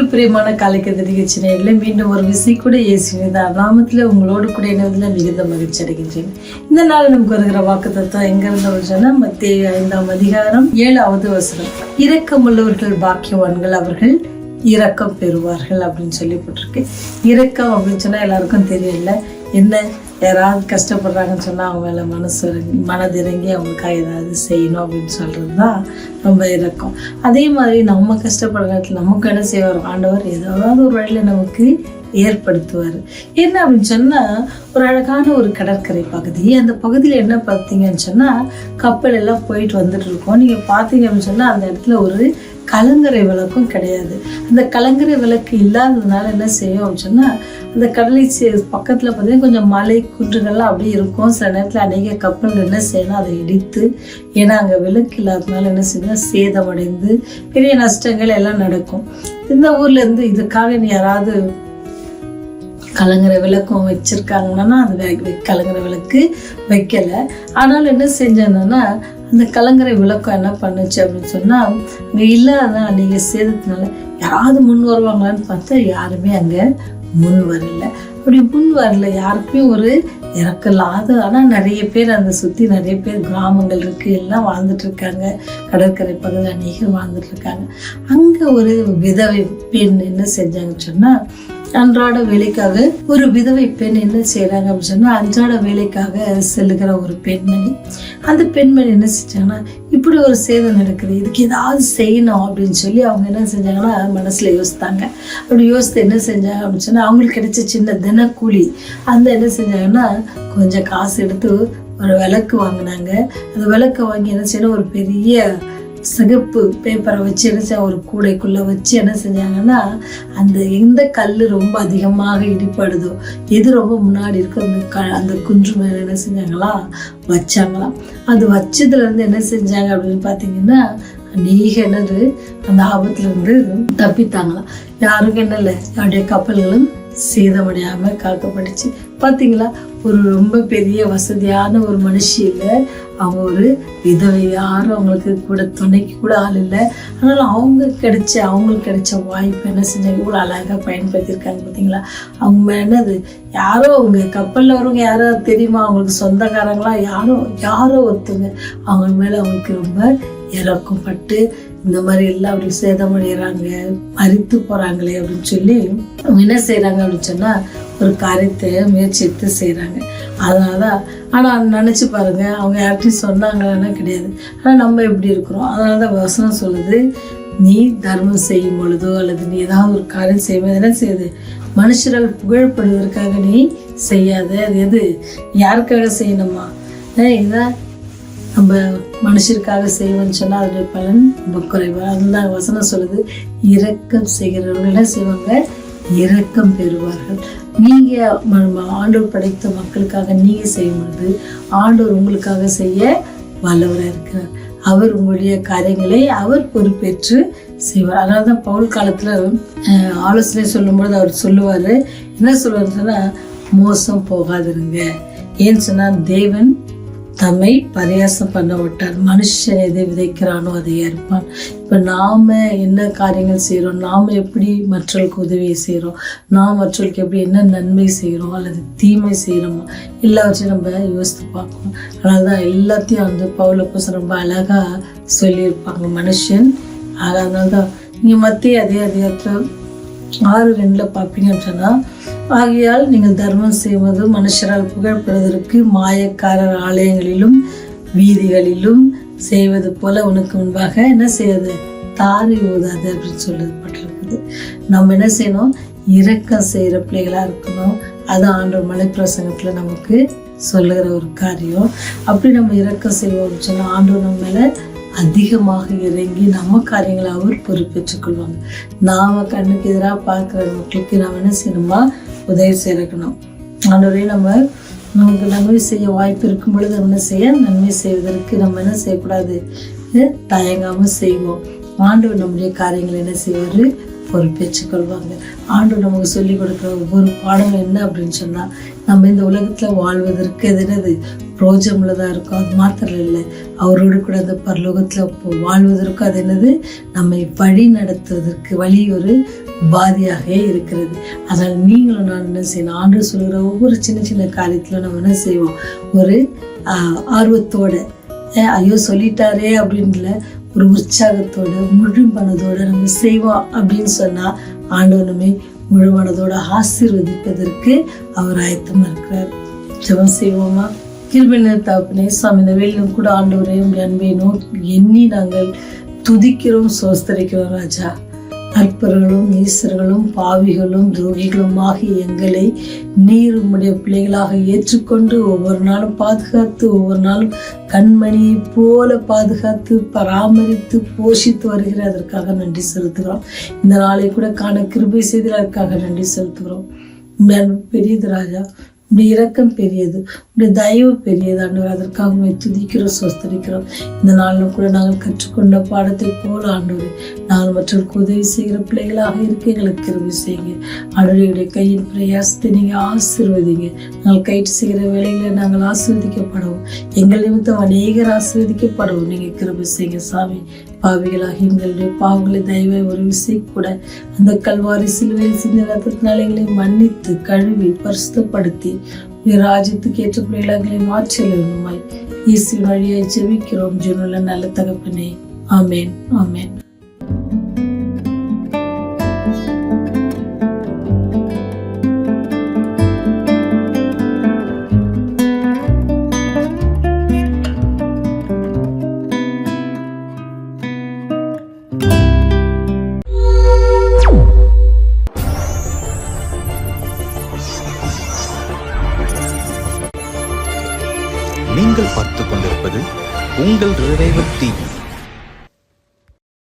கிறிஸ்துவுக்குள் பிரியமான காலைக்கதை நிகழ்ச்சி நேயர்களே, மீண்டும் ஒரு விசை கூட இயேசுவின் நாமத்தில் உங்களோடு கூட இணைவதில் மிகுந்த மகிழ்ச்சி அடைகின்றேன். இந்த நாள் நமக்கு வருகிற வாக்குத்தத்தம் எங்க இருந்து சொன்னா, மத்தேயு 5ஆம் அதிகாரம் 7வது வசனம். இரக்கமுள்ளவர்கள் பாக்கியவான்கள், அவர்கள் இரக்கம் பெறுவார்கள் அப்படின்னு சொல்லி போட்டிருக்கு. இரக்கம் அப்படின்னு சொன்னா எல்லாருக்கும் தெரியல. என்ன, யாராவது கஷ்டப்படுறாங்கன்னு சொன்னால் அவங்க மேலே மனதிறங்கி அவங்களுக்காக ஏதாவது செய்யணும் அப்படின்னு சொல்கிறது தான் ரொம்ப இரக்கம். அதே மாதிரி நம்ம கஷ்டப்படுற நேரத்தில் நமக்கு என்ன செய்வார் ஆண்டவர், ஏதாவது ஒரு வழியில் நமக்கு ஏற்படுத்துவார். என்ன அப்படின்னு சொன்னால், ஒரு அழகான ஒரு கடற்கரை பகுதி. அந்த பகுதியில் என்ன பார்த்தீங்கன்னு சொன்னால், கப்பல் எல்லாம் போயிட்டு வந்துட்டு இருக்கோம். நீங்கள் பார்த்தீங்க அப்படின்னு சொன்னால் அந்த இடத்துல ஒரு கலங்கரை விளக்கும் கிடையாது. அந்த கலங்கரை விளக்கு இல்லாததுனால என்ன செய்யும் அப்படின்னு சொன்னால், அந்த கடலை பக்கத்தில் பார்த்தீங்கன்னா கொஞ்சம் மலை குன்றுகள்லாம் அப்படியே இருக்கும். சில நேரத்தில் அநேக கப்பல்கள் என்ன செய்யணும், அதை இடித்து, ஏன்னா அங்கே விளக்கு இல்லாததுனால என்ன செய்யணும், சேதமடைந்து பெரிய நஷ்டங்கள் எல்லாம் நடக்கும். இந்த ஊர்லேருந்து இதுக்காக யாராவது கலங்கரை விளக்கம் வச்சுருக்காங்கன்னா அது கலங்கரை விளக்கு வைக்கலை. ஆனாலும் என்ன செஞ்சேன்னா, அந்த கலங்கரை விளக்கம் என்ன பண்ணுச்சு அப்படின்னு சொன்னால், அங்கே இல்லாத அன்றைக்கி சேதத்தினால யாராவது முன் வருவாங்களான்னு பார்த்தா யாருமே அங்கே முன் வரல. அப்படி முன் வரல, யாருக்குமே ஒரு இறக்கலாத. ஆனால் நிறைய பேர் அந்த சுற்றி நிறைய பேர் கிராமங்கள் இருக்குது, எல்லாம் வாழ்ந்துட்டு இருக்காங்க. கடற்கரை பகுதியில் அநேகர் வாழ்ந்துட்டு இருக்காங்க. அங்கே ஒரு விதவை பெண் என்ன செஞ்சாங்கன்னு சொன்னால், அன்றாட வேலைக்காக ஒரு விதவை பெண் என்ன செய்யறாங்க அப்படின்னு சொன்னா, அன்றாட வேலைக்காக செல்லுகிற ஒரு பெண்மணி. அந்த பெண்மணி என்ன செஞ்சாங்கன்னா, இப்படி ஒரு சேதம் நடக்குது, இதுக்கு ஏதாவது செய்யணும் அப்படின்னு சொல்லி அவங்க என்ன செஞ்சாங்கன்னா மனசுல யோசித்தாங்க. அப்படி யோசித்து என்ன செஞ்சாங்க அப்படின்னு சொன்னா, அவங்களுக்கு கிடைச்ச சின்ன தினக்கூலி அந்த என்ன செஞ்சாங்கன்னா, கொஞ்சம் காசு எடுத்து ஒரு விளக்கு வாங்கினாங்க. அந்த விளக்கு வாங்கி என்ன செய்யணும், ஒரு பெரிய சிகப்பு பேப்பரை வச்சு என்ன ஒரு கூடைக்குள்ளே வச்சு என்ன செஞ்சாங்கன்னா, அந்த எந்த கல் ரொம்ப அதிகமாக இடிப்படுதோ, எது ரொம்ப முன்னாடி இருக்க அந்த குன்று மேலே என்ன செஞ்சாங்களாம், வச்சாங்களாம். அது வச்சதுலேருந்து என்ன செஞ்சாங்க அப்படின்னு பார்த்தீங்கன்னா, அநேக என்னது அந்த ஆபத்துலேருந்து தப்பித்தாங்களாம். யாருக்கும் என்ன இல்லை, யாருடைய கப்பல்களும் சேதமடையாமல் காக்கப்பட்டுச்சு. பார்த்தீங்களா, ஒரு ரொம்ப பெரிய வசதியான ஒரு மனுஷி இல்லை, அவங்க ஒரு விதவை, யாரும் அவங்களுக்கு கூட துணைக்கு கூட ஆள் இல்லை. அதனால அவங்களுக்கு கிடைச்ச வாய்ப்பு என்ன செஞ்சாங்க, இவ்வளோ அழகாக பயன்படுத்தியிருக்காங்க. பார்த்தீங்களா, அவங்க என்னது, யாரோ அவங்க கப்பலில் வரவங்க யாரோ தெரியுமா, அவங்களுக்கு சொந்தக்காரங்களா யாரோ ஒருத்தங்க அவங்க மேலே அவங்களுக்கு ரொம்ப இறக்கப்பட்டு இந்த மாதிரி எல்லாம் அப்படி சேதமடைகிறாங்க, மறித்து போகிறாங்களே அப்படின்னு சொல்லி அவங்க என்ன செய்கிறாங்க அப்படின்னு சொன்னால், ஒரு காரியத்தை முயற்சித்து செய்கிறாங்க. அதனால தான். ஆனால் நினச்சி பாருங்கள், அவங்க யார்கிட்டையும் சொன்னாங்கன்னா கிடையாது. ஆனால் நம்ம எப்படி இருக்கிறோம். அதனால தான் வசனம் சொல்லுது, நீ தர்மம் செய்யும் பொழுதோ அல்லது நீ ஏதாவது ஒரு காரியம் செய்வது என்ன செய்யுது, மனுஷர்கள் புகழப்படுவதற்காக நீ செய்யாத. அது எது, யாருக்காக செய்யணுமா, இதான் நம்ம மனுஷருக்காக செய்வோம்னு சொன்னால் அதனுடைய பலன் ரொம்ப குறைவா. அதுதான் வசனம் சொல்லுது, இரக்கம் செய்கிறவர்கள் என்ன செய்வாங்க, இரக்கம் பெறுவார்கள். நீங்கள் ஆண்டவர் படைத்த மக்களுக்காக நீங்கள் செய்யும் பொழுது ஆண்டவர் உங்களுக்காக செய்ய வல்லவராக இருக்கிறார். அவர் உங்களுடைய காரியங்களை அவர் பொறுப்பேற்று செய்வார். அதனால தான் பவுல் காலத்தில் ஆலோசனை சொல்லும்பொழுது அவர் சொல்லுவார், என்ன சொல்லுவார் சொன்னால், மோசம் போகாதிருங்க. ஏன்னு சொன்னால், தேவன் தம்மை பரியாசம் பண்ண விட்டார், மனுஷன் எதை விதைக்கிறானோ அதை ஏற்பான். இப்போ நாம் என்ன காரியங்கள் செய்கிறோம், நாம் எப்படி மற்றவர்களுக்கு உதவியை செய்கிறோம், நாம் மற்றவர்களுக்கு எப்படி என்ன நன்மை செய்கிறோம் அல்லது தீமை செய்கிறோமோ எல்லாவற்றையும் நம்ம யோசித்து பார்க்கணும். அதனால தான் எல்லாத்தையும் வந்து பவுல் அப்போஸ்தலன் ரொம்ப அழகாக சொல்லியிருப்பாங்க, மனுஷன். அதனால தான் நீங்கள் மத்திய அதே அதிகாரத்தில் 6:2 பார்ப்பீங்கன்னு சொன்னால், ஆகையால் நீங்கள் தர்மம் செய்வது மனுஷரால் புகழ்படுவதற்கு மாயக்காரர் ஆலயங்களிலும் வீதிகளிலும் செய்வது போல உனக்கு முன்பாக என்ன செய்யாது, தாரி ஊதாது அப்படின்னு சொல்லப்பட்டிருக்குது. நம்ம என்ன செய்யணும், இரக்கம் செய்கிற பிள்ளைகளாக இருக்கணும். அது ஆண்டவர் மலைப்பிரசங்கத்தில் நமக்கு சொல்லுகிற ஒரு காரியம். அப்படி நம்ம இரக்கம் செய்வோம்னு சொன்னால் ஆண்டவர் நம்ம மேலே அதிகமாக இறங்கி நம்ம காரியங்களை அவர் பொறுப்பேற்றுக் கொள்வாங்க. நாம் கண்ணுக்கு எதிராக பார்க்குற மக்களுக்கு நாம் என்ன செய்யணுமா, உதவி செய்யணும். ஆண்டவரே நமக்கு நன்மை செய்ய வாய்ப்பு இருக்கும் பொழுது என்ன செய்ய, நன்மை செய்வதற்கு நம்ம என்ன செய்யக்கூடாது, தயங்காமல் செய்வோம். ஆண்டவர் நம்முடைய காரியங்களை என்ன செய்வார், பொறுப்பேற்றுக் கொள்வாங்க. ஆண்டவர் நமக்கு சொல்லிக் கொடுக்குற ஒவ்வொரு பாடமும் என்ன அப்படின்னு சொன்னால், நம்ம இந்த உலகத்தில் வாழ்வதற்கு எதுனது பிரோஜனமுள்ளதாக இருக்கும். அது மாத்திரம் இல்லை, அவரோடு கூட அந்த பரலோகத்தில் வாழ்வதற்கு அது என்னது நம்மை வழி நடத்துவதற்கு வழி ஒரு பாதியாக இருக்கிறது. அதனால் நீங்களும் நான் என்ன செய்யணும், ஆண்டவர் சொல்கிற ஒவ்வொரு சின்ன சின்ன காரியத்தில் நம்ம என்ன செய்வோம், ஒரு ஆர்வத்தோட ஐயோ சொல்லிட்டாரே அப்படின்ல ஒரு உற்சாகத்தோட முழு மனதோட நம்ம செய்வோம் அப்படின்னு சொன்னால் ஆண்டவர் நம்மை முழு மனதோட ஆசீர்வதிப்பதற்கு அவர் ஆயத்தமாக இருக்கிறார். ஜெபம் செய்வோமா? கிருபையுள்ள தகப்பனே, சுவாமி, இந்த வேளையிலும் கூட ஆண்டவரே உடைய அன்பை நோக்கி எண்ணி நாங்கள் துதிக்கிறோம், சோஸ்தரிக்கிறோம். ராஜா, அற்பர்களும் ஈசர்களும் பாவிகளும் துரோகிகளும் ஆகிய எங்களை நீர் உம்முடைய பிள்ளைகளாக ஏற்றுக்கொண்டு ஒவ்வொரு நாளும் பாதுகாத்து, ஒவ்வொரு நாளும் கண்மணியை போல பாதுகாத்து பராமரித்து போஷித்து வருகிற அதற்காக நன்றி செலுத்துகிறோம். இந்த நாளை கூட காண கிருபை செய்து அதற்காக நன்றி செலுத்துகிறோம். பெரியது ராஜா, உடைய இரக்கம் பெரியது, உடைய தயவு பெரியது. ஆண்டவர், அதற்காக துதிக்கிறோம், சொஸ்தரிக்கிறோம். இந்த நாளிலும் கூட நாங்கள் கற்றுக்கொண்ட பாடத்தை போல ஆண்டவர், நாங்கள் மற்றவர்களுக்கு உதவி செய்கிற பிள்ளைகளாக இருக்க எங்களுக்கு கிருபை செய்யுங்க. ஆண்டவருடைய கையின் பிரயாசத்தை நீங்கள் ஆசீர்வதிங்க. நாங்கள் கைட்டு செய்கிற வேலைகளை நாங்கள் ஆசீர்வதிக்கப்படவும், எங்கள் நிமித்தம் அநேகர் ஆசீர்வதிக்கப்படவும் நீங்கள் கிருபை செய்யுங்க. சாமி, பாவிகளாகி எங்களுடைய பாவங்களை தயவை ஒரு விசை கூட அந்த கல்வாரி சிலுவையில் சிந்த ரத்தத்தினால் எங்களை மன்னித்து கழுவி பரிசுத்தப்படுத்தி ராஜ்யத்துக்கு ஏற்ற பிள்ளைகளை மாற்றியமாய் இயேசுவின் வழியை ஜெபிக்கிறோம் ஜீவனுள்ள நல்ல தகப்பனே. ஆமேன், ஆமேன். நீங்கள் பார்த்துக் கொண்டிருப்பது உங்கள் ரிவைவல் டிவி.